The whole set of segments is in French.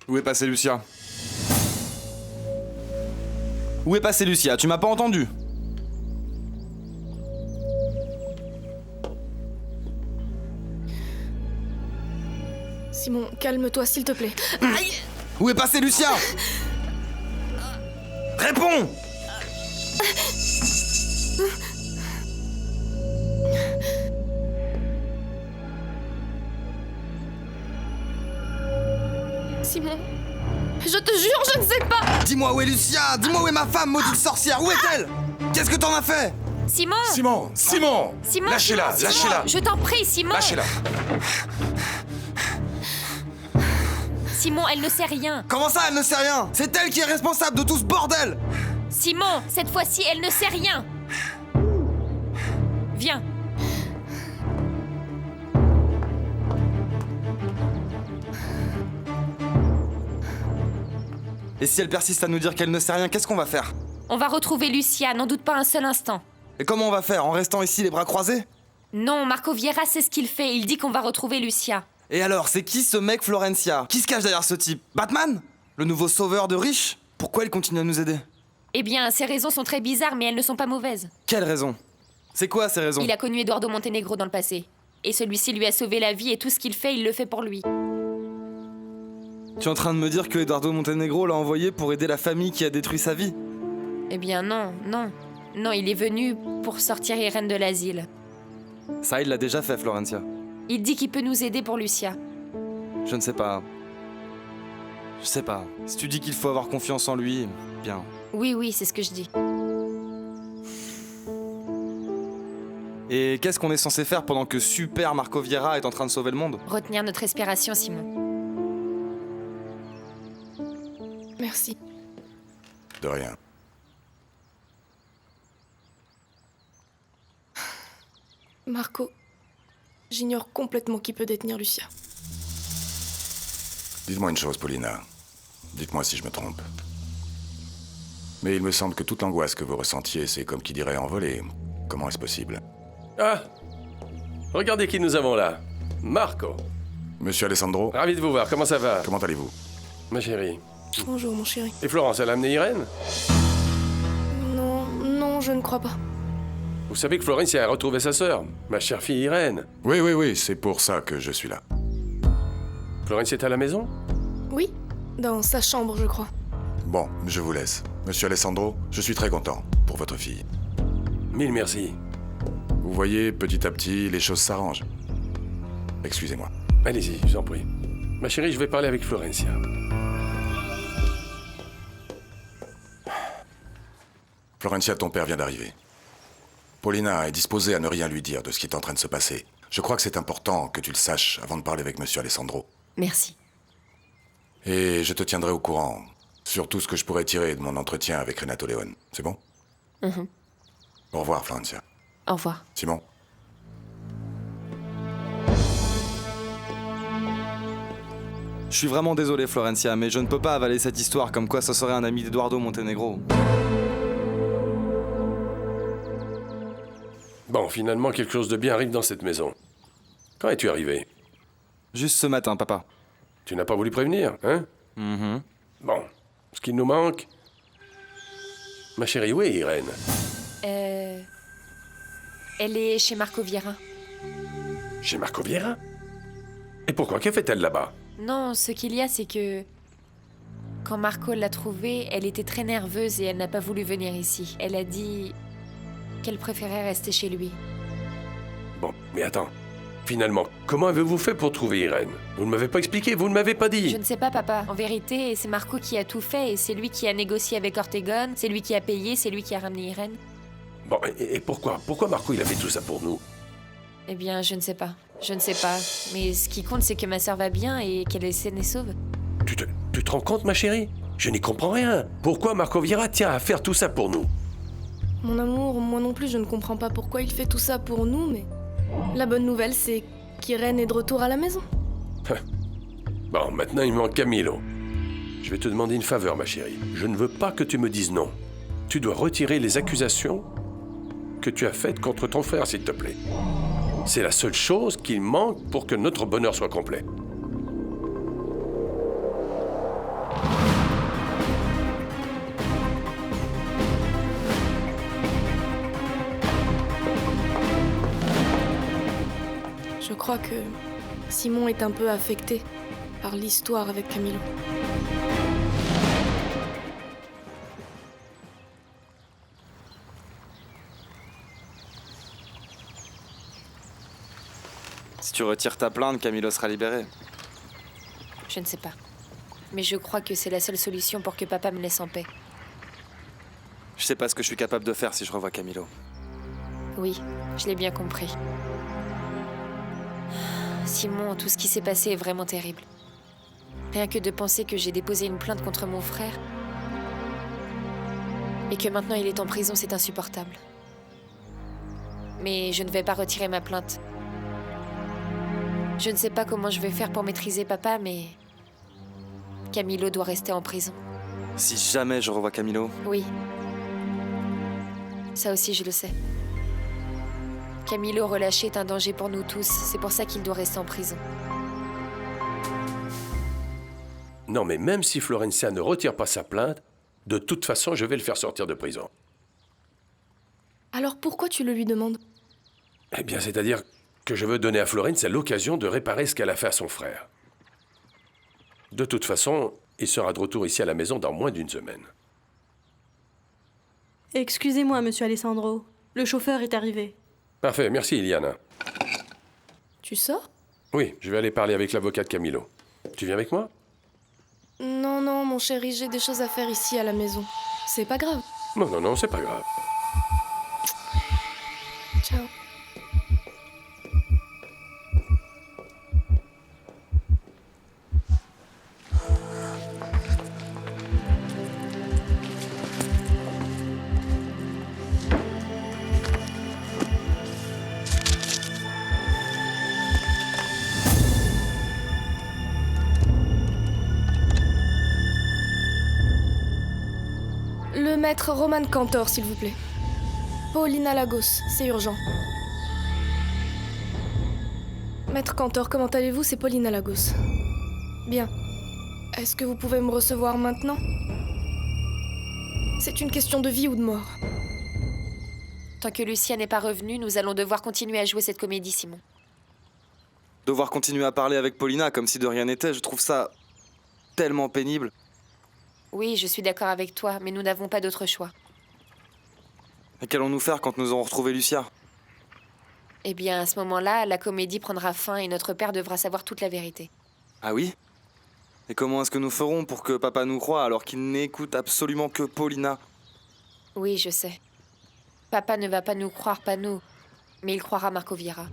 Où est passé Lucia? Où est passé Lucia? Tu m'as pas entendu? Simon, calme-toi s'il te plaît. Aïe! Où est passé Lucia? Réponds! Simon, je te jure, je ne sais pas. Dis-moi où est Lucia? Dis-moi où est ma femme, maudite sorcière? Où est-elle? Qu'est-ce que t'en as fait? Simon! Simon! Simon! Lâchez-la, Simon, lâchez-la! Je t'en prie, Simon! Lâchez-la! Simon, elle ne sait rien. Comment ça, elle ne sait rien? C'est elle qui est responsable de tout ce bordel! Simon, cette fois-ci, elle ne sait rien. Viens. Et si elle persiste à nous dire qu'elle ne sait rien, qu'est-ce qu'on va faire? On va retrouver Lucia, n'en doute pas un seul instant. Et comment on va faire? En restant ici les bras croisés? Non, Marco Vieira sait ce qu'il fait. Il dit qu'on va retrouver Lucia. Et alors, c'est qui ce mec Florencia? Qui se cache derrière ce type? Batman? Le nouveau sauveur de riches? Pourquoi il continue à nous aider? Eh bien, ses raisons sont très bizarres, mais elles ne sont pas mauvaises. Quelle raison? C'est quoi ces raisons? Il a connu Eduardo Montenegro dans le passé. Et celui-ci lui a sauvé la vie et tout ce qu'il fait, il le fait pour lui. Tu es en train de me dire que Eduardo Montenegro l'a envoyé pour aider la famille qui a détruit sa vie? Eh bien non, non. Non, il est venu pour sortir Irène de l'asile. Ça, il l'a déjà fait, Florencia. Il dit qu'il peut nous aider pour Lucia. Je ne sais pas. Je sais pas. Si tu dis qu'il faut avoir confiance en lui, bien. Oui, c'est ce que je dis. Et qu'est-ce qu'on est censé faire pendant que Super Marco Vieira est en train de sauver le monde? Retenir notre respiration, Simon. Merci. De rien. Marco, j'ignore complètement qui peut détenir Lucia. Dites-moi une chose, Paulina. Dites-moi si je me trompe. Mais il me semble que toute l'angoisse que vous ressentiez, c'est comme qui dirait envolée. Comment est-ce possible? Ah! Regardez qui nous avons là. Marco. Monsieur Alessandro, Ravi de vous voir, comment ça va? comment allez-vous? Ma chérie. Bonjour, mon chéri. Et Florence, elle a amené Irène? Non, je ne crois pas. Vous savez que Florence a retrouvé sa sœur, ma chère fille Irène. Oui, c'est pour ça que je suis là. Florence est à la maison? Oui, dans sa chambre, je crois. Bon, je vous laisse. Monsieur Alessandro, je suis très content pour votre fille. Mille merci. Vous voyez, petit à petit, les choses s'arrangent. Excusez-moi. Allez-y, je vous en prie. Ma chérie, je vais parler avec Florencia. Florencia, ton père vient d'arriver. Paulina est disposée à ne rien lui dire de ce qui est en train de se passer. Je crois que c'est important que tu le saches avant de parler avec Monsieur Alessandro. Merci. Et je te tiendrai au courant sur tout ce que je pourrais tirer de mon entretien avec Renato Leone. C'est bon? Au revoir, Florencia. Au revoir. Simon? Je suis vraiment désolé, Florencia, mais je ne peux pas avaler cette histoire comme quoi ce serait un ami d'Eduardo Montenegro. Bon, finalement, quelque chose de bien arrive dans cette maison. Quand es-tu arrivé? Juste ce matin, papa. Tu n'as pas voulu prévenir, hein? Bon, ce qu'il nous manque... Ma chérie, où est Irène? Elle est chez Marco Vieira. Chez Marco Vieira? Et pourquoi? Que fait-elle là-bas? Non, ce qu'il y a, c'est que... Quand Marco l'a trouvée, elle était très nerveuse et elle n'a pas voulu venir ici. Elle a dit qu'elle préférait rester chez lui. Bon, mais attends. Finalement, comment avez-vous fait pour trouver Irène? Vous ne m'avez pas expliqué, vous ne m'avez pas dit. Je ne sais pas, papa. En vérité, c'est Marco qui a tout fait et c'est lui qui a négocié avec Ortegon, c'est lui qui a payé, c'est lui qui a ramené Irène. Bon, et pourquoi? Pourquoi Marco, il a fait tout ça pour nous? Eh bien, je ne sais pas. Je ne sais pas. Mais ce qui compte, c'est que ma sœur va bien et qu'elle est saine et sauve. Tu te rends compte, ma chérie? Je n'y comprends rien. Pourquoi Marco Vieira tient à faire tout ça pour nous? Mon amour, moi non plus, je ne comprends pas pourquoi il fait tout ça pour nous, mais... La bonne nouvelle, c'est qu'Irène est de retour à la maison. Bon, maintenant, il me manque Camilo. Je vais te demander une faveur, ma chérie. Je ne veux pas que tu me dises non. Tu dois retirer les accusations que tu as faites contre ton frère, s'il te plaît. C'est la seule chose qu'il manque pour que notre bonheur soit complet. Je crois que Simon est un peu affecté par l'histoire avec Camilo. Si tu retires ta plainte, Camilo sera libéré. Je ne sais pas. Mais je crois que c'est la seule solution pour que papa me laisse en paix. Je sais pas ce que je suis capable de faire si je revois Camilo. Oui, je l'ai bien compris. Simon, tout ce qui s'est passé est vraiment terrible. Rien que de penser que j'ai déposé une plainte contre mon frère et que maintenant il est en prison, c'est insupportable. Mais je ne vais pas retirer ma plainte. Je ne sais pas comment je vais faire pour maîtriser papa, mais Camilo doit rester en prison. Si jamais je revois Camilo, Oui. Ça aussi, je le sais. Camilo relâché est un danger pour nous tous. C'est pour ça qu'il doit rester en prison. Non, mais même si Florencia ne retire pas sa plainte, de toute façon, je vais le faire sortir de prison. Alors pourquoi tu le lui demandes? Eh bien, c'est-à-dire que je veux donner à Florencia l'occasion de réparer ce qu'elle a fait à son frère. De toute façon, il sera de retour ici à la maison dans moins d'une semaine. Excusez-moi, monsieur Alessandro. Le chauffeur est arrivé. Parfait, merci Iliana. Tu sors? Oui, je vais aller parler avec l'avocat de Camilo. Tu viens avec moi? Non, non, mon chéri, j'ai des choses à faire ici à la maison. C'est pas grave. Non, non, non, c'est pas grave. Ciao. Le maître Roman Cantor, s'il vous plaît. Paulina Lagos, c'est urgent. Maître Cantor, comment allez-vous? C'est Paulina Lagos. Bien. Est-ce que vous pouvez me recevoir maintenant? C'est une question de vie ou de mort. Tant que Lucia n'est pas revenue, nous allons devoir continuer à jouer cette comédie, Simon. devoir continuer à parler avec Paulina comme si de rien n'était, je trouve ça tellement pénible. Oui, je suis d'accord avec toi, mais nous n'avons pas d'autre choix. Et qu'allons-nous faire quand nous aurons retrouvé Lucia? Eh bien, à ce moment-là, la comédie prendra fin et notre père devra savoir toute la vérité. Ah oui? Et comment est-ce que nous ferons pour que papa nous croie alors qu'il n'écoute absolument que Paulina? Oui, je sais. Papa ne va pas nous croire, pas nous, mais il croira Marco Vieira.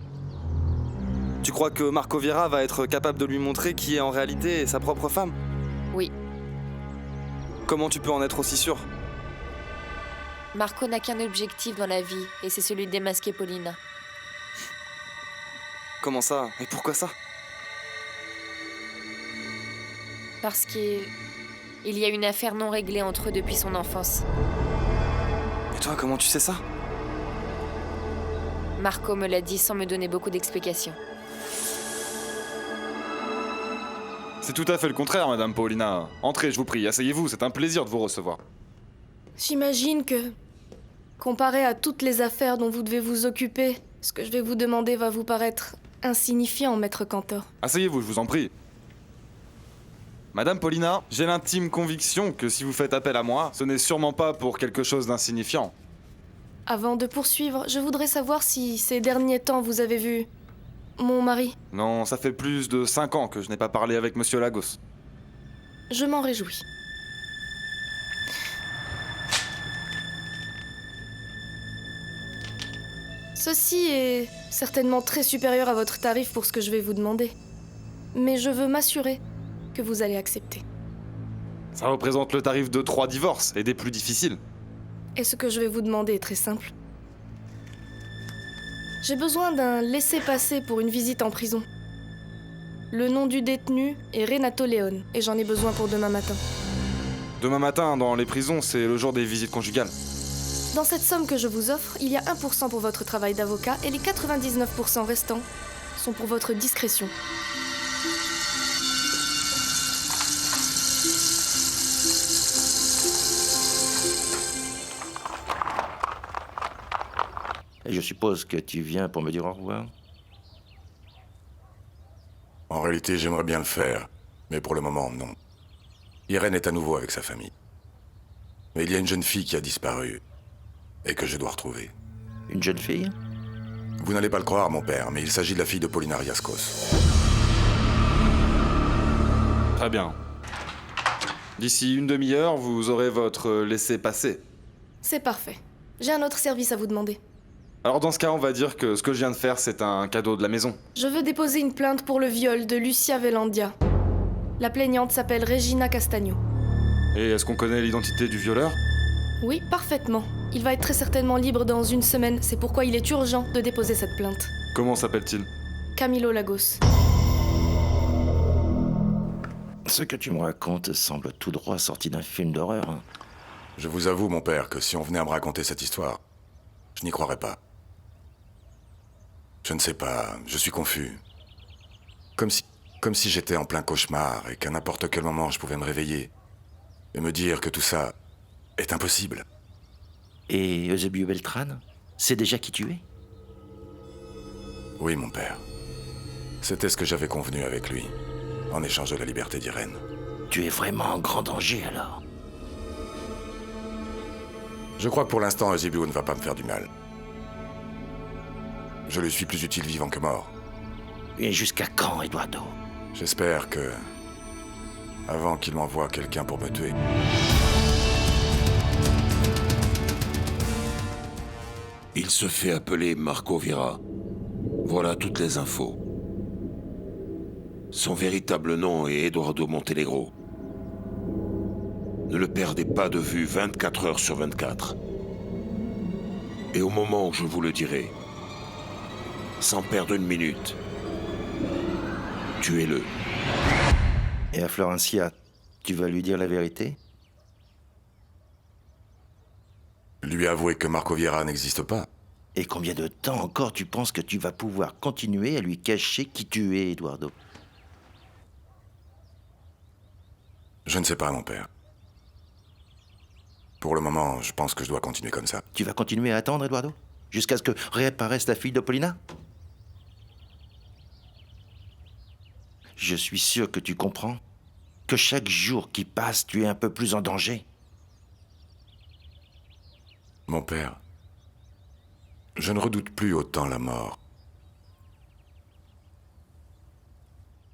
Tu crois que Marco Vieira va être capable de lui montrer qui est en réalité sa propre femme? Oui. Comment tu peux en être aussi sûr? Marco n'a qu'un objectif dans la vie, et c'est celui de démasquer Paulina. Comment ça? Et pourquoi ça? Parce qu'il y a une affaire non réglée entre eux depuis son enfance. Et toi, comment tu sais ça? Marco me l'a dit sans me donner beaucoup d'explications. C'est tout à fait le contraire, Madame Paulina. Entrez, je vous prie, asseyez-vous, c'est un plaisir de vous recevoir. J'imagine que, comparé à toutes les affaires dont vous devez vous occuper, ce que je vais vous demander va vous paraître insignifiant, maître Cantor. Asseyez-vous, je vous en prie. Madame Paulina, j'ai l'intime conviction que si vous faites appel à moi, ce n'est sûrement pas pour quelque chose d'insignifiant. Avant de poursuivre, je voudrais savoir si ces derniers temps vous avez vu mon mari. Non, ça fait plus de 5 ans que je n'ai pas parlé avec Monsieur Lagos. Je m'en réjouis. Ceci est certainement très supérieur à votre tarif pour ce que je vais vous demander. Mais je veux m'assurer que vous allez accepter. Ça représente le tarif de 3 divorces et des plus difficiles. Et ce que je vais vous demander est très simple. J'ai besoin d'un laissez-passer pour une visite en prison. Le nom du détenu est Renato Leone, et j'en ai besoin pour demain matin. Demain matin, dans les prisons, c'est le jour des visites conjugales. Dans cette somme que je vous offre, il y a 1% pour votre travail d'avocat, et les 99% restants sont pour votre discrétion. Et je suppose que tu viens pour me dire au revoir. réalité, j'aimerais bien le faire, mais pour le moment, non. Irène est à nouveau avec sa famille. Mais il y a une jeune fille qui a disparu et que je dois retrouver. Une jeune fille? Vous n'allez pas le croire, mon père, mais il s'agit de la fille de Paulina Riascos. Très bien. D'ici une demi-heure, vous aurez votre laissez-passer. C'est parfait. J'ai un autre service à vous demander. Alors dans ce cas, on va dire que ce que je viens de faire, c'est un cadeau de la maison. Je veux déposer une plainte pour le viol de Lucia Velandia. La plaignante s'appelle Regina Castagno. Et est-ce qu'on connaît l'identité du violeur? Oui, parfaitement. Il va être très certainement libre dans une semaine, c'est pourquoi il est urgent de déposer cette plainte. Comment s'appelle-t-il? Camilo Lagos. Ce que tu me racontes semble tout droit sorti d'un film d'horreur. Hein. Je vous avoue, mon père, que si on venait à me raconter cette histoire, je n'y croirais pas. Je ne sais pas, je suis confus. Comme si j'étais en plein cauchemar et qu'à n'importe quel moment je pouvais me réveiller et me dire que tout ça est impossible. Et Eusebio Beltrán, c'est déjà qui tu es? Oui, mon père. C'était ce que j'avais convenu avec lui, en échange de la liberté d'Irène. Tu es vraiment en grand danger alors. Je crois que pour l'instant, Eusebio ne va pas me faire du mal. Je lui suis plus utile vivant que mort. Et jusqu'à quand, Eduardo? J'espère que... avant qu'il m'envoie quelqu'un pour me tuer. Il se fait appeler Marco Vira. Voilà toutes les infos. Son véritable nom est Eduardo Montenegro. Ne le perdez pas de vue 24 heures sur 24. Et au moment où je vous le dirai, sans perdre une minute, tuez-le. Et à Florencia, tu vas lui dire la vérité? Lui avouer que Marco Vieira n'existe pas. Et combien de temps encore tu penses que tu vas pouvoir continuer à lui cacher qui tu es, Eduardo? Je ne sais pas, mon père. Pour le moment, je pense que je dois continuer comme ça. Tu vas continuer à attendre, Eduardo? Jusqu'à ce que réapparaisse la fille de Paulina? Je suis sûr que tu comprends que chaque jour qui passe, tu es un peu plus en danger. Mon père, je ne redoute plus autant la mort.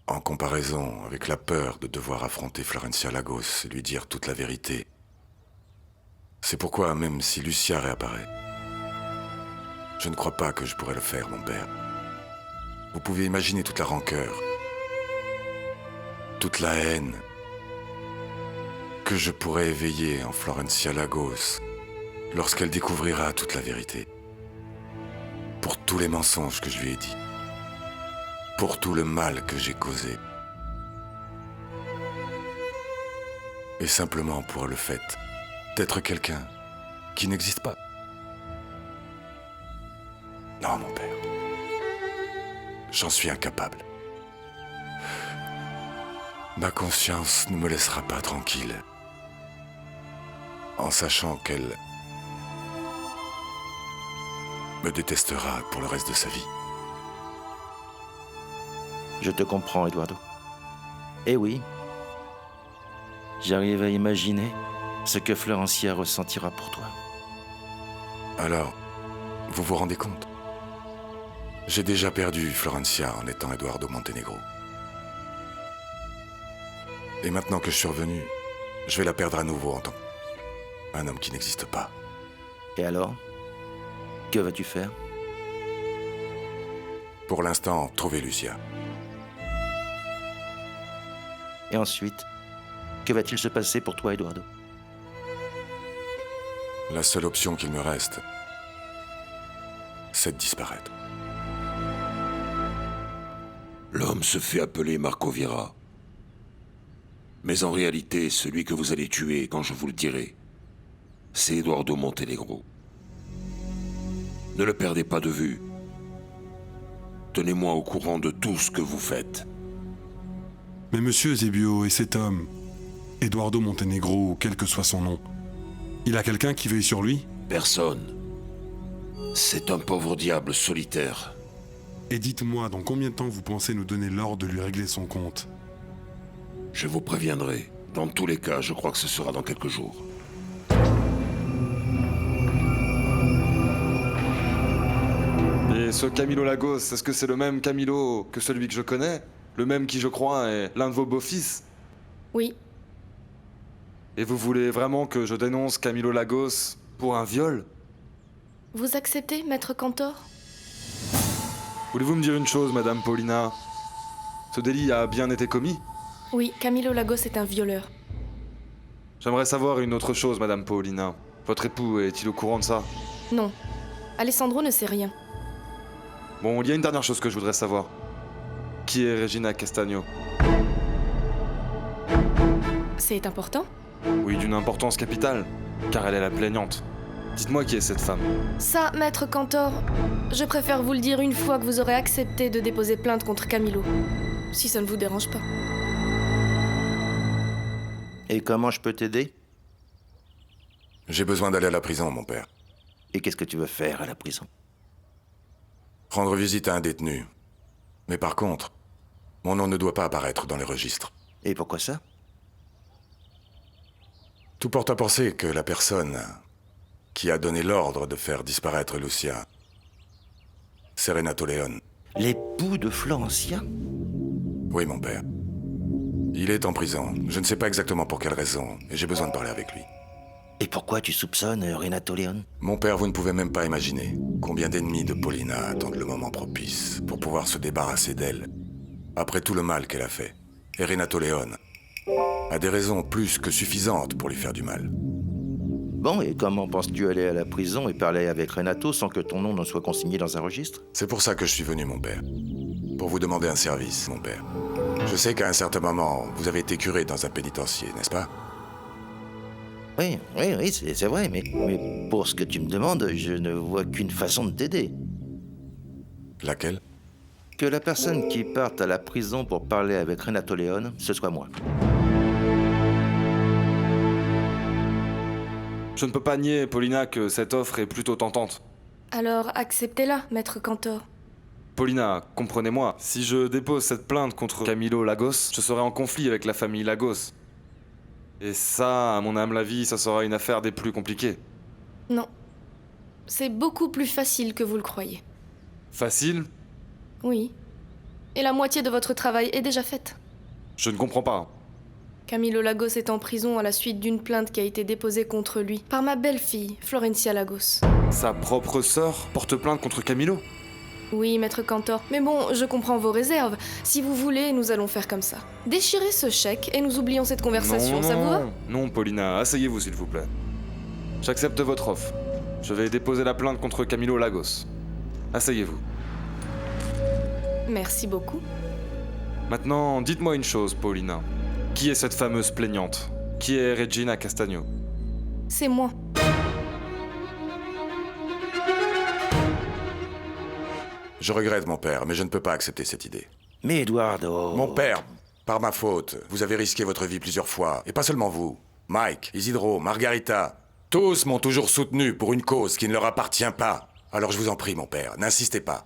En comparaison avec la peur de devoir affronter Florencia Lagos et lui dire toute la vérité. C'est pourquoi, même si Lucia réapparaît, je ne crois pas que je pourrais le faire, mon père. Vous pouvez imaginer toute la rancœur, toute la haine que je pourrais éveiller en Florencia Lagos lorsqu'elle découvrira toute la vérité. Pour tous les mensonges que je lui ai dit. Pour tout le mal que j'ai causé. Et simplement pour le fait d'être quelqu'un qui n'existe pas. Non, mon père. J'en suis incapable. Ma conscience ne me laissera pas tranquille. En sachant qu'elle me détestera pour le reste de sa vie. Je te comprends, Eduardo. Eh oui. J'arrive à imaginer ce que Florencia ressentira pour toi. Alors, vous vous rendez compte? J'ai déjà perdu Florencia en étant Eduardo Montenegro. Et maintenant que je suis revenu, je vais la perdre à nouveau en tant qu'un homme qui n'existe pas. Et alors? Que vas-tu faire? Pour l'instant, trouver Lucia. Et ensuite, que va-t-il se passer pour toi, Eduardo? La seule option qu'il me reste, c'est de disparaître. L'homme se fait appeler Marco Vieira. Mais en réalité, celui que vous allez tuer quand je vous le dirai, c'est Eduardo Montenegro. Ne le perdez pas de vue. Tenez-moi au courant de tout ce que vous faites. Mais monsieur Eusebio et cet homme, Eduardo Montenegro, quel que soit son nom, il a quelqu'un qui veille sur lui? Personne. C'est un pauvre diable solitaire. Et dites-moi, dans combien de temps vous pensez nous donner l'ordre de lui régler son compte? Je vous préviendrai. Dans tous les cas, je crois que ce sera dans quelques jours. Et ce Camilo Lagos, est-ce que c'est le même Camilo que celui que je connais? Le même qui, je crois, est l'un de vos beaux-fils? Oui, Et vous voulez vraiment que je dénonce Camilo Lagos pour un viol? vous acceptez, maître Cantor? Voulez-vous me dire une chose, Madame Paulina? Ce délit a bien été commis? Oui, Camilo Lagos est un violeur. J'aimerais savoir une autre chose, Madame Paulina. Votre époux est-il au courant de ça? Non, Alessandro ne sait rien. Bon, il y a une dernière chose que je voudrais savoir. Qui est Regina Castagno? C'est important? Oui, d'une importance capitale, car elle est la plaignante. Dites-moi qui est cette femme. Ça, maître Cantor, je préfère vous le dire une fois que vous aurez accepté de déposer plainte contre Camilo. Si ça ne vous dérange pas. Et comment je peux t'aider? J'ai besoin d'aller à la prison, mon père. Et qu'est-ce que tu veux faire à la prison? Rendre visite à un détenu. Mais par contre, mon nom ne doit pas apparaître dans les registres. Et pourquoi ça? Tout porte à penser que la personne qui a donné l'ordre de faire disparaître Lucia, c'est Renato Leone. L'époux de Florencia? Oui, mon père. Il est en prison. Je ne sais pas exactement pour quelle raison, et j'ai besoin de parler avec lui. Et pourquoi tu soupçonnes Renato Leone? Mon père, vous ne pouvez même pas imaginer combien d'ennemis de Paulina attendent le moment propice pour pouvoir se débarrasser d'elle, après tout le mal qu'elle a fait. Et Renato Leone a des raisons plus que suffisantes pour lui faire du mal. Bon, et comment penses-tu aller à la prison et parler avec Renato sans que ton nom ne soit consigné dans un registre? C'est pour ça que je suis venu, mon père. Pour vous demander un service, mon père. Je sais qu'à un certain moment, vous avez été curé dans un pénitencier, n'est-ce pas? Oui, c'est vrai, mais pour ce que tu me demandes, je ne vois qu'une façon de t'aider. Laquelle? Que la personne qui parte à la prison pour parler avec Renato Leone, ce soit moi. Je ne peux pas nier, Paulina, que cette offre est plutôt tentante. Alors acceptez-la, maître Cantor. Paulina, comprenez-moi, si je dépose cette plainte contre Camilo Lagos, je serai en conflit avec la famille Lagos. Et ça, à mon âme la vie, ça sera une affaire des plus compliquées. Non. C'est beaucoup plus facile que vous le croyez. Facile? Oui. Et la moitié de votre travail est déjà faite. Je ne comprends pas. Camilo Lagos est en prison à la suite d'une plainte qui a été déposée contre lui par ma belle-fille, Florencia Lagos. Sa propre sœur porte plainte contre Camilo? Oui, maître Cantor. Mais bon, je comprends vos réserves. Si vous voulez, nous allons faire comme ça. Déchirez ce chèque et nous oublions cette conversation, Non, ça vous va? non, Paulina, asseyez-vous s'il vous plaît. J'accepte votre offre. Je vais déposer la plainte contre Camilo Lagos. Asseyez-vous. Merci beaucoup. Maintenant, dites-moi une chose, Paulina. Qui est cette fameuse plaignante? Qui est Regina Castagno? C'est moi. Je regrette, mon père, mais je ne peux pas accepter cette idée. Mais Eduardo... Mon père, par ma faute, vous avez risqué votre vie plusieurs fois. Et pas seulement vous. Mike, Isidro, Margarita. Tous m'ont toujours soutenu pour une cause qui ne leur appartient pas. Alors je vous en prie, mon père, n'insistez pas.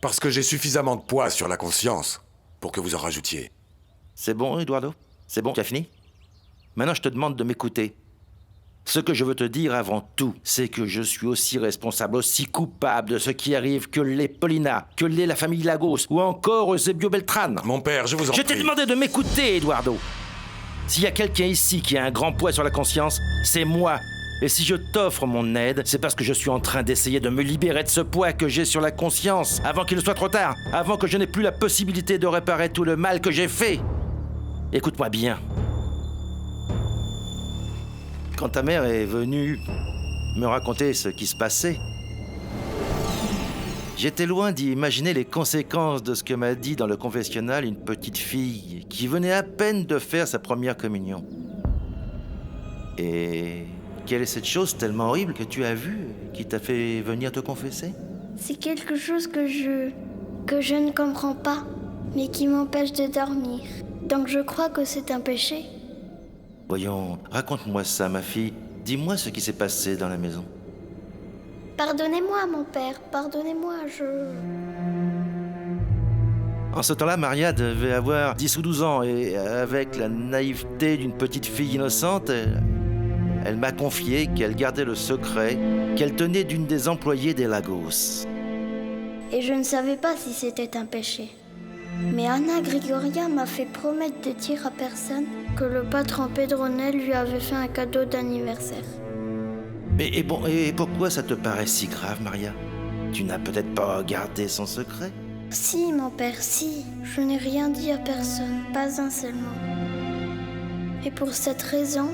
Parce que j'ai suffisamment de poids sur la conscience pour que vous en rajoutiez. C'est bon, Eduardo? C'est bon, tu as fini? Maintenant, je te demande de m'écouter. Ce que je veux te dire avant tout, c'est que je suis aussi responsable, aussi coupable de ce qui arrive que l'est Paulina, que l'est la famille Lagos, ou encore Eusebio Beltran. Mon père, je vous en prie. Je t'ai demandé de m'écouter, Eduardo. S'il y a quelqu'un ici qui a un grand poids sur la conscience, c'est moi. Et si je t'offre mon aide, c'est parce que je suis en train d'essayer de me libérer de ce poids que j'ai sur la conscience, avant qu'il ne soit trop tard, avant que je n'ai plus la possibilité de réparer tout le mal que j'ai fait. Écoute-moi bien. Quand ta mère est venue me raconter ce qui se passait, j'étais loin d'y imaginer les conséquences de ce que m'a dit dans le confessionnal une petite fille qui venait à peine de faire sa première communion. Et quelle est cette chose tellement horrible que tu as vue, qui t'a fait venir te confesser? C'est quelque chose que je ne comprends pas, mais qui m'empêche de dormir. Donc je crois que c'est un péché. Voyons, raconte-moi ça, ma fille. Dis-moi ce qui s'est passé dans la maison. Pardonnez-moi, mon père, pardonnez-moi, En ce temps-là, Maria devait avoir 10 ou 12 ans et avec la naïveté d'une petite fille innocente, elle m'a confié qu'elle gardait le secret qu'elle tenait d'une des employées des Lagos. Et je ne savais pas si c'était un péché. Mais Anna Gregoria m'a fait promettre de dire à personne que le patron Pedronel lui avait fait un cadeau d'anniversaire. Et pourquoi ça te paraît si grave, Maria? Tu n'as peut-être pas gardé son secret? Si, mon père, si. Je n'ai rien dit à personne, pas un seul mot. Et pour cette raison,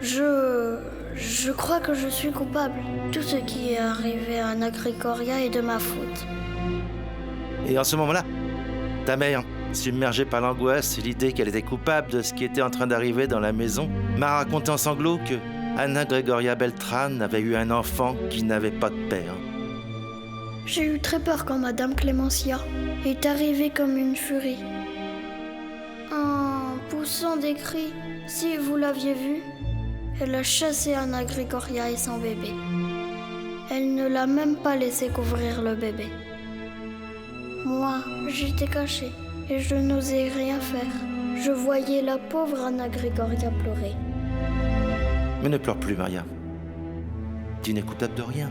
je crois que je suis coupable. Tout ce qui est arrivé à Anna Gregoria est de ma faute. Et en ce moment-là, ta mère, submergée par l'angoisse et l'idée qu'elle était coupable de ce qui était en train d'arriver dans la maison, m'a raconté en sanglots que Anna Gregoria Beltran avait eu un enfant qui n'avait pas de père. J'ai eu très peur quand Madame Clémencia est arrivée comme une furie. En poussant des cris, si vous l'aviez vue, elle a chassé Anna Gregoria et son bébé. Elle ne l'a même pas laissé couvrir le bébé. Moi, j'étais cachée et je n'osais rien faire. Je voyais la pauvre Anna Gregoria pleurer. Mais ne pleure plus, Maria. Tu n'es coupable de rien.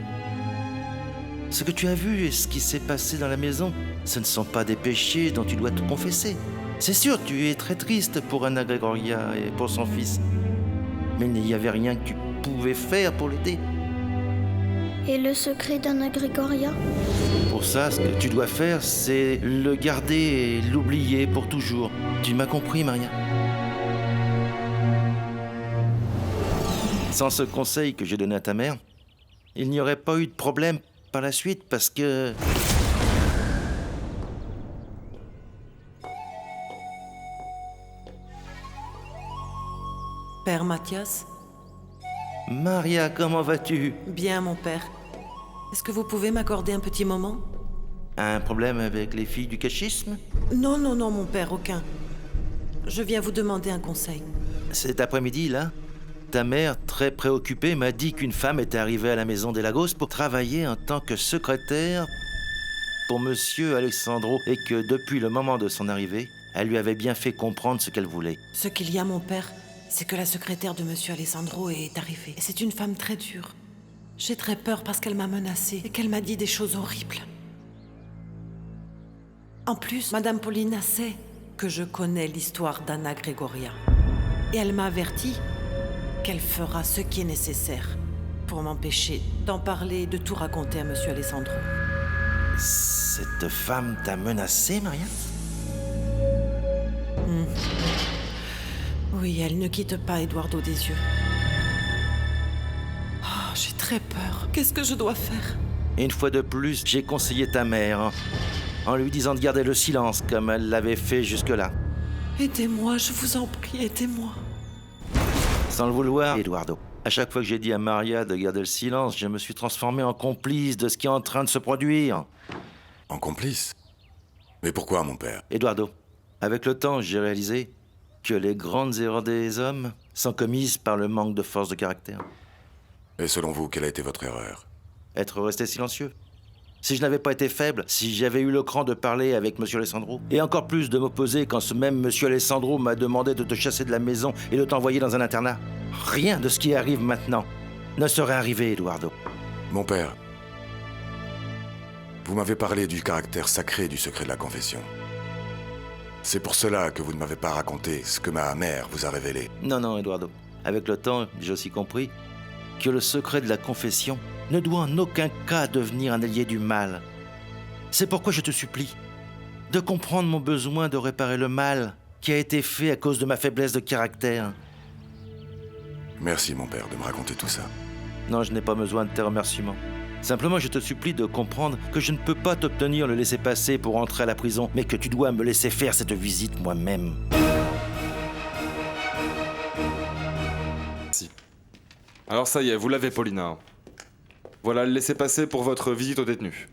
Ce que tu as vu et ce qui s'est passé dans la maison, ce ne sont pas des péchés dont tu dois te confesser. C'est sûr, tu es très triste pour Anna Gregoria et pour son fils. Mais il n'y avait rien que tu pouvais faire pour l'aider. Et le secret d'Anna Gregoria? Pour ça, ce que tu dois faire, c'est le garder et l'oublier pour toujours. Tu m'as compris, Maria? Sans ce conseil que j'ai donné à ta mère, il n'y aurait pas eu de problème par la suite parce que... Père Mathias? Maria, comment vas-tu? Bien, mon père. Est-ce que vous pouvez m'accorder un petit moment? Un problème avec les filles du cachisme? Non, mon père, aucun. Je viens vous demander un conseil. Cet après-midi, là, ta mère, très préoccupée, m'a dit qu'une femme était arrivée à la maison des Lagos pour travailler en tant que secrétaire pour Monsieur Alessandro et que depuis le moment de son arrivée, elle lui avait bien fait comprendre ce qu'elle voulait. Ce qu'il y a, mon père, c'est que la secrétaire de Monsieur Alessandro est arrivée. Et c'est une femme très dure. J'ai très peur parce qu'elle m'a menacée et qu'elle m'a dit des choses horribles. En plus, Madame Paulina sait que je connais l'histoire d'Anna Gregoria. Et elle m'a averti qu'elle fera ce qui est nécessaire pour m'empêcher d'en parler et de tout raconter à Monsieur Alessandro. Cette femme t'a menacé, Maria? Oui, elle ne quitte pas Eduardo des yeux. Oh, j'ai très peur. Qu'est-ce que je dois faire? Une fois de plus, j'ai conseillé ta mère en lui disant de garder le silence comme elle l'avait fait jusque-là. Aidez-moi, je vous en prie, aidez-moi. Sans le vouloir, Eduardo. À chaque fois que j'ai dit à Maria de garder le silence, je me suis transformé en complice de ce qui est en train de se produire. En complice? Mais pourquoi, mon père? Eduardo, avec le temps, j'ai réalisé que les grandes erreurs des hommes sont commises par le manque de force de caractère. Et selon vous, quelle a été votre erreur? Être resté silencieux. Si je n'avais pas été faible, si j'avais eu le cran de parler avec Monsieur Alessandro, et encore plus de m'opposer quand ce même Monsieur Alessandro m'a demandé de te chasser de la maison et de t'envoyer dans un internat, rien de ce qui arrive maintenant ne serait arrivé, Eduardo. Mon père, vous m'avez parlé du caractère sacré du secret de la confession. C'est pour cela que vous ne m'avez pas raconté ce que ma mère vous a révélé. Non, Eduardo. Avec le temps, j'ai aussi compris que le secret de la confession ne doit en aucun cas devenir un allié du mal. C'est pourquoi je te supplie de comprendre mon besoin de réparer le mal qui a été fait à cause de ma faiblesse de caractère. Merci, mon père, de me raconter tout ça. Non, je n'ai pas besoin de tes remerciements. Simplement, je te supplie de comprendre que je ne peux pas t'obtenir le laissez-passer pour entrer à la prison, mais que tu dois me laisser faire cette visite moi-même. Si. Alors ça y est, vous l'avez, Paulina. Voilà le laissez-passer pour votre visite au détenu.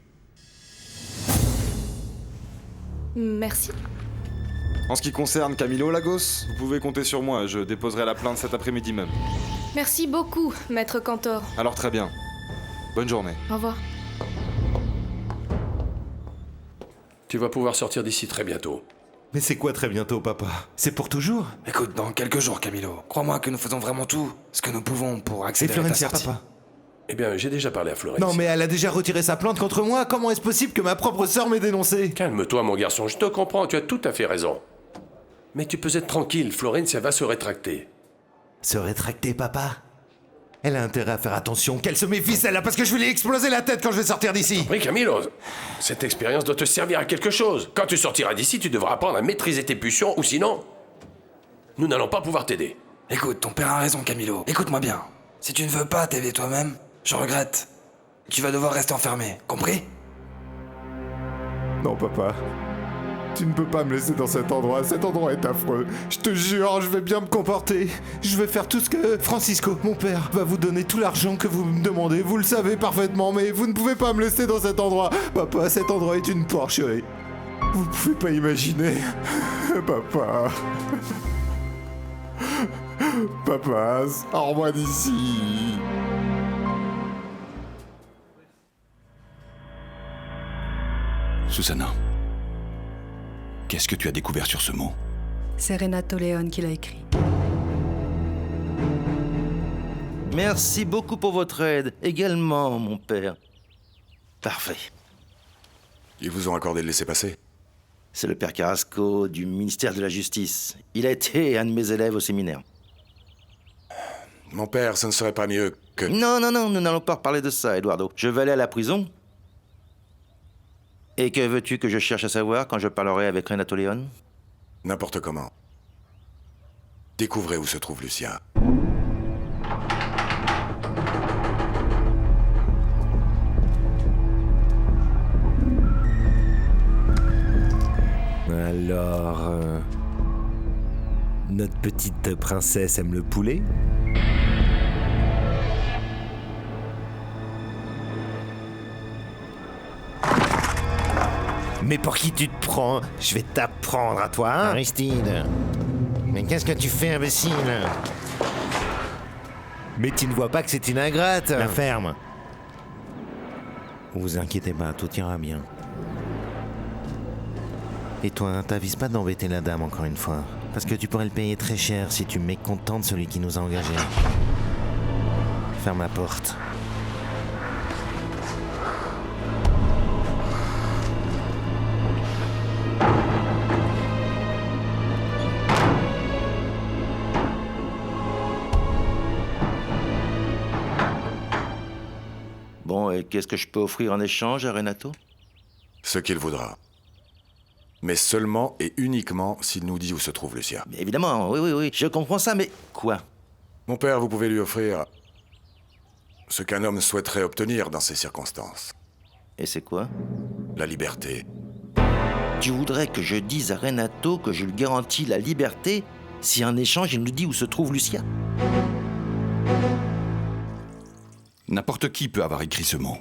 Merci. En ce qui concerne Camilo Lagos, vous pouvez compter sur moi, je déposerai la plainte cet après-midi même. Merci beaucoup, Maître Cantor. Alors très bien. Bonne journée. Au revoir. Tu vas pouvoir sortir d'ici très bientôt. Mais c'est quoi très bientôt, papa? C'est pour toujours? Écoute, dans quelques jours, Camilo. Crois-moi que nous faisons vraiment tout ce que nous pouvons pour Et accélérer ta Florencia, sortie. papa? Eh bien, j'ai déjà parlé à Florencia. Non, mais elle a déjà retiré sa plainte contre moi. Comment est-ce possible que ma propre sœur m'ait dénoncé? Calme-toi, mon garçon, je te comprends, tu as tout à fait raison. Mais tu peux être tranquille, Florencia va se rétracter. Se rétracter, papa? Elle a intérêt à faire attention, qu'elle se méfie celle-là, parce que je vais lui exploser la tête quand je vais sortir d'ici. Oui, Camilo, cette expérience doit te servir à quelque chose. Quand tu sortiras d'ici, tu devras apprendre à maîtriser tes pulsions, ou sinon, nous n'allons pas pouvoir t'aider. Écoute, ton père a raison, Camilo. Écoute-moi bien. Si tu ne veux pas t'aider toi-même, je regrette. Tu vas devoir rester enfermé, compris? Non, papa. Tu ne peux pas me laisser dans cet endroit est affreux. Je te jure, je vais bien me comporter. Je vais faire tout ce que Francisco, mon père, va vous donner tout l'argent que vous me demandez. Vous le savez parfaitement, mais vous ne pouvez pas me laisser dans cet endroit. Papa, cet endroit est une porcherie. Vous pouvez pas imaginer. Papa. Papa, sors-moi d'ici. Susanna, qu'est-ce que tu as découvert sur ce mot? C'est Renato Leone qui l'a écrit. Merci beaucoup pour votre aide. Également, mon père. Parfait. Ils vous ont accordé le laissez-passer? C'est le père Carrasco du ministère de la Justice. Il a été un de mes élèves au séminaire. Mon père, ce ne serait pas mieux que... Non, nous n'allons pas reparler de ça, Eduardo. Je vais aller à la prison. Et que veux-tu que je cherche à savoir quand je parlerai avec Renato Leone? N'importe comment. Découvrez où se trouve Lucia. Alors, notre petite princesse aime le poulet? Mais pour qui tu te prends? Je vais t'apprendre à toi, hein? Aristide, mais qu'est-ce que tu fais, imbécile? Mais tu ne vois pas que c'est une ingrate? La ferme. Vous inquiétez pas, tout ira bien. Et toi, t'avises pas d'embêter la dame encore une fois. Parce que tu pourrais le payer très cher si tu mécontentes celui qui nous a engagés. Ferme la porte. Bon, et qu'est-ce que je peux offrir en échange à Renato? Ce qu'il voudra. Mais seulement et uniquement s'il nous dit où se trouve Lucia. Mais évidemment, oui, je comprends ça, mais quoi? Mon père, vous pouvez lui offrir ce qu'un homme souhaiterait obtenir dans ces circonstances. Et c'est quoi? La liberté. Tu voudrais que je dise à Renato que je lui garantis la liberté si en échange il nous dit où se trouve Lucia? N'importe qui peut avoir écrit ce mot.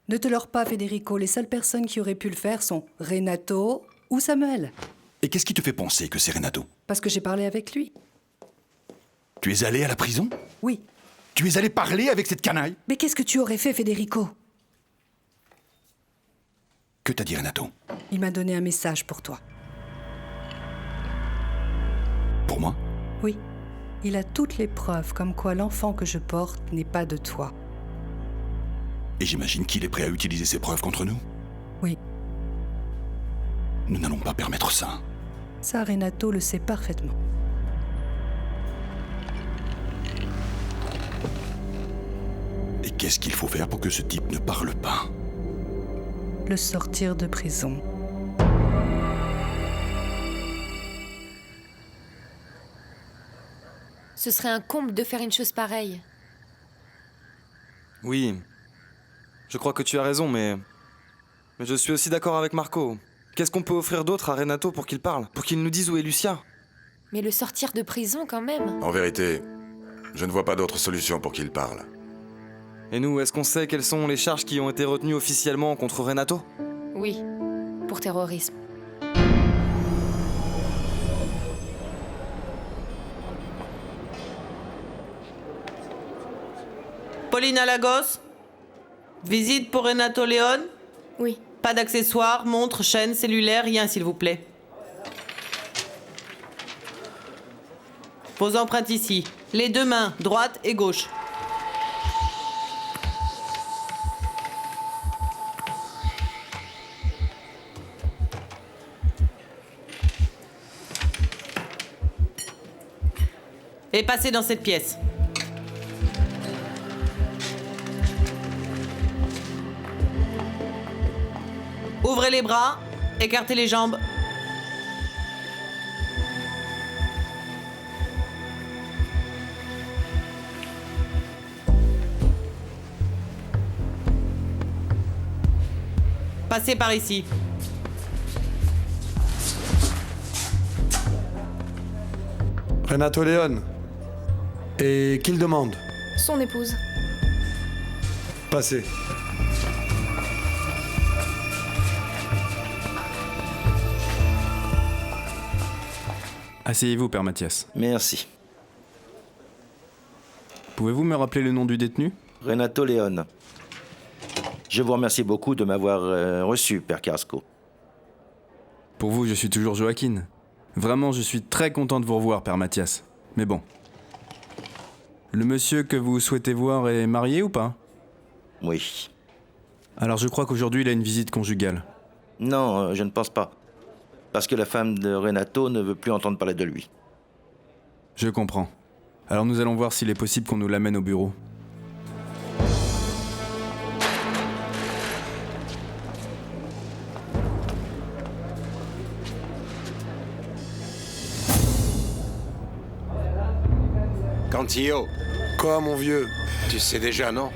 Ne te leurre pas, Federico. Les seules personnes qui auraient pu le faire sont Renato ou Samuel. Et qu'est-ce qui te fait penser que c'est Renato? Parce que j'ai parlé avec lui. Tu es allé à la prison? Oui. Tu es allé parler avec cette canaille? Mais qu'est-ce que tu aurais fait, Federico? Que t'a dit Renato? Il m'a donné un message pour toi. Pour moi? Oui. Il a toutes les preuves comme quoi l'enfant que je porte n'est pas de toi. Et j'imagine qu'il est prêt à utiliser ses preuves contre nous? Oui. Nous n'allons pas permettre ça. Ça, Renato le sait parfaitement. Et qu'est-ce qu'il faut faire pour que ce type ne parle pas? Le sortir de prison. Ce serait un comble de faire une chose pareille. Oui. Je crois que tu as raison, mais je suis aussi d'accord avec Marco. Qu'est-ce qu'on peut offrir d'autre à Renato pour qu'il parle? Pour qu'il nous dise où est Lucia? Mais le sortir de prison quand même. En vérité, je ne vois pas d'autre solution pour qu'il parle. Et nous, est-ce qu'on sait quelles sont les charges qui ont été retenues officiellement contre Renato? Oui, pour terrorisme. Paulina Lagos? Visite pour Renato Leone? Oui. Pas d'accessoires, montre, chaîne, cellulaire, rien s'il vous plaît. Vos empreintes ici. Les deux mains, droite et gauche. Et passez dans cette pièce. Ouvrez les bras, écartez les jambes. Passez par ici. Renato Léon. Et qu'il demande? Son épouse. Passez. Asseyez-vous, Père Mathias. Merci. Pouvez-vous me rappeler le nom du détenu? Renato Léon. Je vous remercie beaucoup de m'avoir reçu, Père Carrasco. Pour vous, je suis toujours Joaquin. Vraiment, je suis très content de vous revoir, Père Mathias. Mais bon. Le monsieur que vous souhaitez voir est marié ou pas? Oui. Alors je crois qu'aujourd'hui, il a une visite conjugale. Non, je ne pense pas. Parce que la femme de Renato ne veut plus entendre parler de lui. Je comprends. Alors nous allons voir s'il est possible qu'on nous l'amène au bureau. Cantillo. Quoi, mon vieux? Tu sais déjà, non?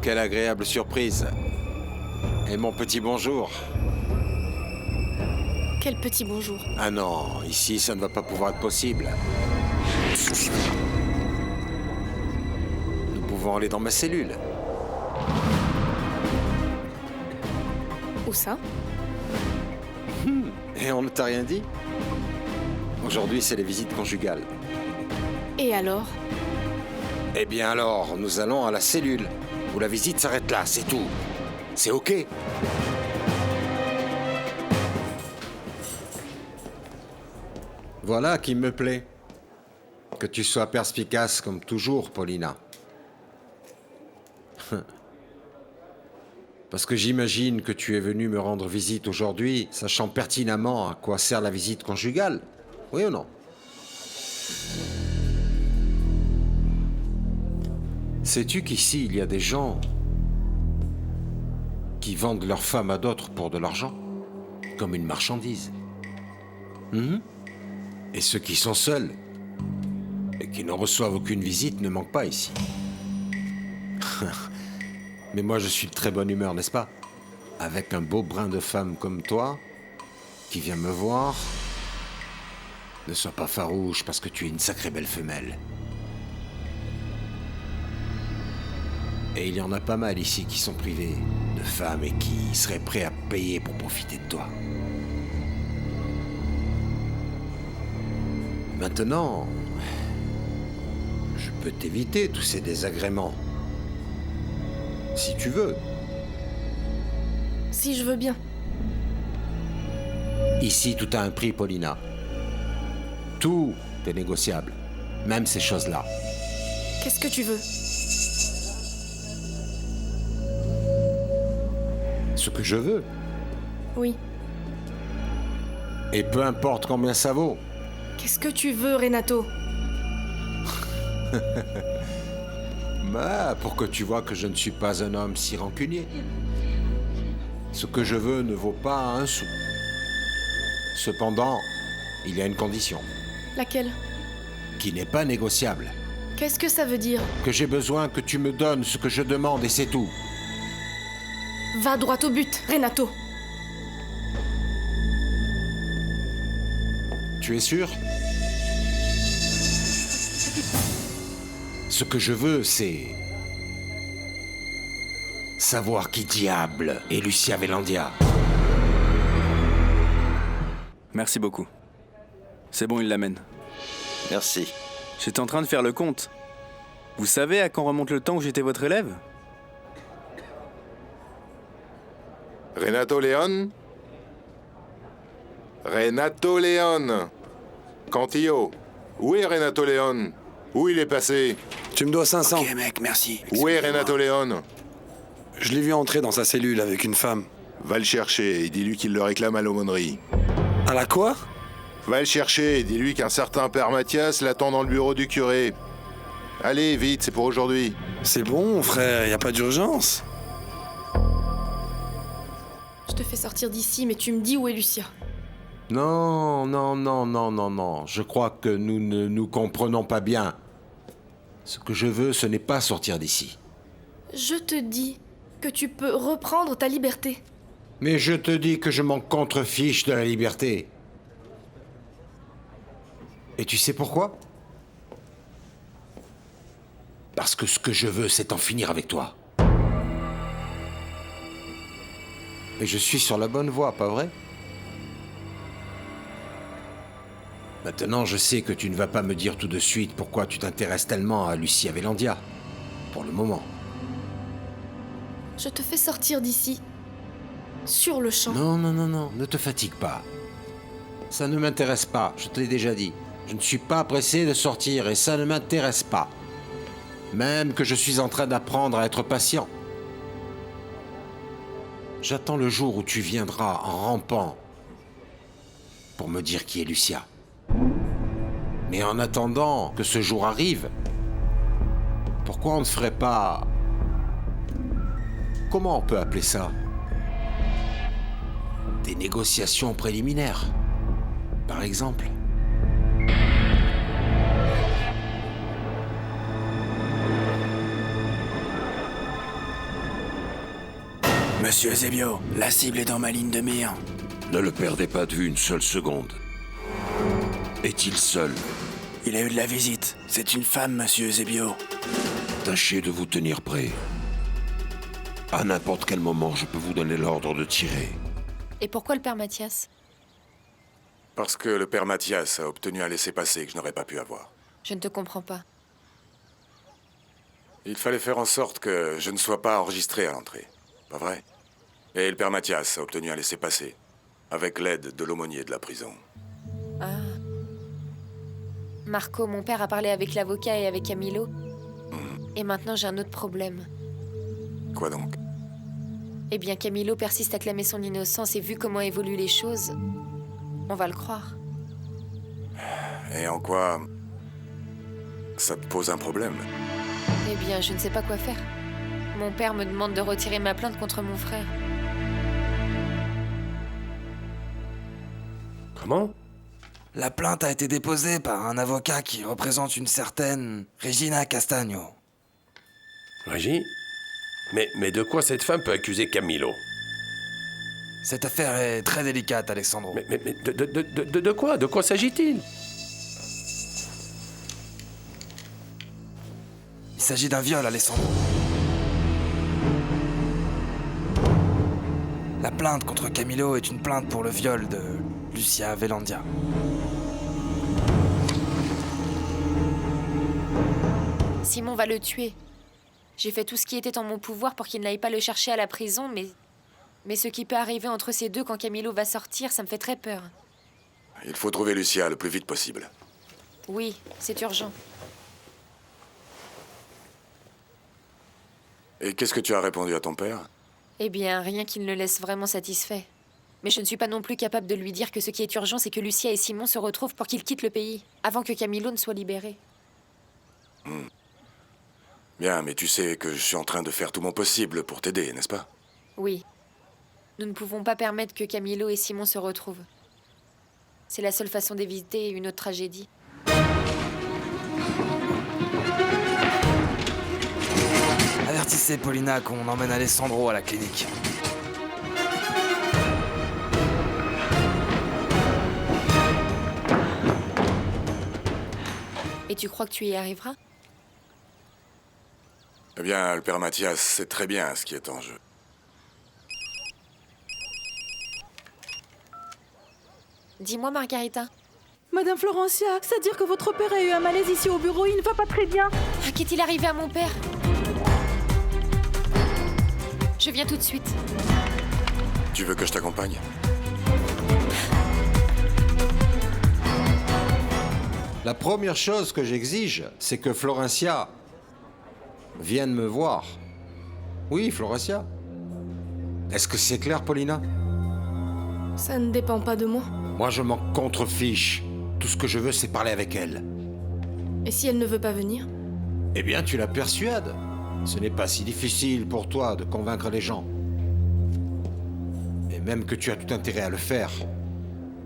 Quelle agréable surprise. Et mon petit bonjour. Quel petit bonjour. Ah non, ici, ça ne va pas pouvoir être possible. Nous pouvons aller dans ma cellule. Où ça? Et on ne t'a rien dit? Aujourd'hui, c'est les visites conjugales. Et alors? Eh bien alors, nous allons à la cellule, où la visite s'arrête là, c'est tout. C'est ok. Voilà qui me plaît. Que tu sois perspicace comme toujours, Paulina. Parce que j'imagine que tu es venu me rendre visite aujourd'hui, sachant pertinemment à quoi sert la visite conjugale. Oui ou non? Sais-tu qu'ici, il y a des gens qui vendent leurs femmes à d'autres pour de l'argent, comme une marchandise. Et ceux qui sont seuls et qui ne reçoivent aucune visite ne manquent pas ici. Mais moi, je suis de très bonne humeur, n'est-ce pas? Avec un beau brin de femme comme toi, qui vient me voir. Ne sois pas farouche, parce que tu es une sacrée belle femelle. Et il y en a pas mal ici qui sont privés de femmes et qui seraient prêts à payer pour profiter de toi. Maintenant, je peux t'éviter tous ces désagréments. Si tu veux. Si je veux bien. Ici, tout a un prix, Paulina. Tout est négociable. Même ces choses-là. Qu'est-ce que tu veux? Ce que je veux. Oui. Et peu importe combien ça vaut. Qu'est-ce que tu veux, Renato? Bah, pour que tu vois que je ne suis pas un homme si rancunier. Ce que je veux ne vaut pas un sou. Cependant, il y a une condition. Laquelle? Qui n'est pas négociable. Qu'est-ce que ça veut dire? Que j'ai besoin que tu me donnes ce que je demande et c'est tout. Va droit au but, Renato. Tu es sûr? Ce que je veux, c'est savoir qui diable est Lucia Vélandia. Merci beaucoup. C'est bon, il l'amène. Merci. J'étais en train de faire le compte. Vous savez à quand remonte le temps où j'étais votre élève? Renato Leon? Renato Leon! Cantillo, où est Renato Leon? Où il est passé? Tu me dois 500. Ok mec, merci. Où est Renato Leon? Je l'ai vu entrer dans sa cellule avec une femme. Va le chercher et dis-lui qu'il le réclame à l'aumônerie. À la quoi? Va le chercher et dis-lui qu'un certain père Mathias l'attend dans le bureau du curé. Allez, vite, c'est pour aujourd'hui. C'est bon, frère, y a pas d'urgence. Je te fais sortir d'ici, mais tu me dis où est Lucia. Non, non, non, non, non, non. Je crois que nous ne nous comprenons pas bien. Ce que je veux, ce n'est pas sortir d'ici. Je te dis que tu peux reprendre ta liberté. Mais je te dis que je m'en contrefiche de la liberté. Et tu sais pourquoi? Parce que ce que je veux, c'est en finir avec toi. Et je suis sur la bonne voie, pas vrai? Maintenant, je sais que tu ne vas pas me dire tout de suite pourquoi tu t'intéresses tellement à Lucia Vélandia. Pour le moment. Je te fais sortir d'ici. Sur le champ. Non, non, non, non, ne te fatigue pas. Ça ne m'intéresse pas, je te l'ai déjà dit. Je ne suis pas pressé de sortir et ça ne m'intéresse pas. Même que je suis en train d'apprendre à être patient. J'attends le jour où tu viendras en rampant pour me dire qui est Lucia. Mais en attendant que ce jour arrive, pourquoi on ne ferait pas... Comment on peut appeler ça? Des négociations préliminaires, par exemple. Monsieur Eusebio, la cible est dans ma ligne de mire. Ne le perdez pas de vue une seule seconde. Est-il seul? Il a eu de la visite. C'est une femme, monsieur Eusebio. Tâchez de vous tenir prêt. À n'importe quel moment, je peux vous donner l'ordre de tirer. Et pourquoi le père Mathias? Parce que le père Mathias a obtenu un laissez-passer que je n'aurais pas pu avoir. Je ne te comprends pas. Il fallait faire en sorte que je ne sois pas enregistré à l'entrée. Pas vrai? Et le père Mathias a obtenu un laissez-passer, avec l'aide de l'aumônier de la prison. Ah. Marco, mon père a parlé avec l'avocat et avec Camilo. Et maintenant, j'ai un autre problème. Quoi donc? Eh bien, Camilo persiste à clamer son innocence et vu comment évoluent les choses, on va le croire. Et en quoi ça te pose un problème? Eh bien, je ne sais pas quoi faire. Mon père me demande de retirer ma plainte contre mon frère. Comment? La plainte a été déposée par un avocat qui représente une certaine Regina Castagno. Régie? Mais de quoi cette femme peut accuser Camilo? Cette affaire est très délicate, Alessandro. Mais de quoi? De quoi s'agit-il? Il s'agit d'un viol, Alessandro. La plainte contre Camilo est une plainte pour le viol de Lucia Vélandia. Simon va le tuer. J'ai fait tout ce qui était en mon pouvoir pour qu'il n'aille pas le chercher à la prison, mais ce qui peut arriver entre ces deux quand Camilo va sortir, ça me fait très peur. Il faut trouver Lucia le plus vite possible. Oui, c'est urgent. Et qu'est-ce que tu as répondu à ton père? Eh bien, rien qui ne le laisse vraiment satisfait. Mais je ne suis pas non plus capable de lui dire que ce qui est urgent, c'est que Lucia et Simon se retrouvent pour qu'ils quittent le pays, avant que Camilo ne soit libéré. Bien, mais tu sais que je suis en train de faire tout mon possible pour t'aider, n'est-ce pas? Oui. Nous ne pouvons pas permettre que Camilo et Simon se retrouvent. C'est la seule façon d'éviter une autre tragédie. Avertissez Paulina qu'on emmène Alessandro à la clinique. Et tu crois que tu y arriveras? Eh bien, le père Mathias sait très bien ce qui est en jeu. Dis-moi, Margarita, Madame Florencia, c'est-à-dire que votre père a eu un malaise ici au bureau, il ne va pas très bien. Ah, qu'est-il arrivé à mon père? Je viens tout de suite. Tu veux que je t'accompagne? La première chose que j'exige, c'est que Florencia vienne me voir. Oui, Florencia. Est-ce que c'est clair, Paulina? Ça ne dépend pas de moi. Moi, je m'en contrefiche. Tout ce que je veux, c'est parler avec elle. Et si elle ne veut pas venir? Eh bien, tu la persuades. Ce n'est pas si difficile pour toi de convaincre les gens. Et même que tu as tout intérêt à le faire,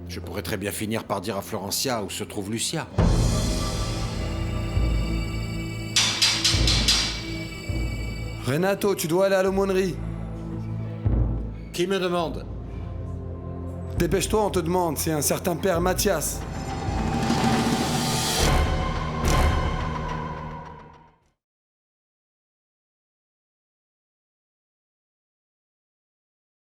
je pourrais très bien finir par dire à Florencia où se trouve Lucia. Renato, tu dois aller à l'aumônerie. Qui me demande? Dépêche-toi, on te demande, c'est un certain père Mathias.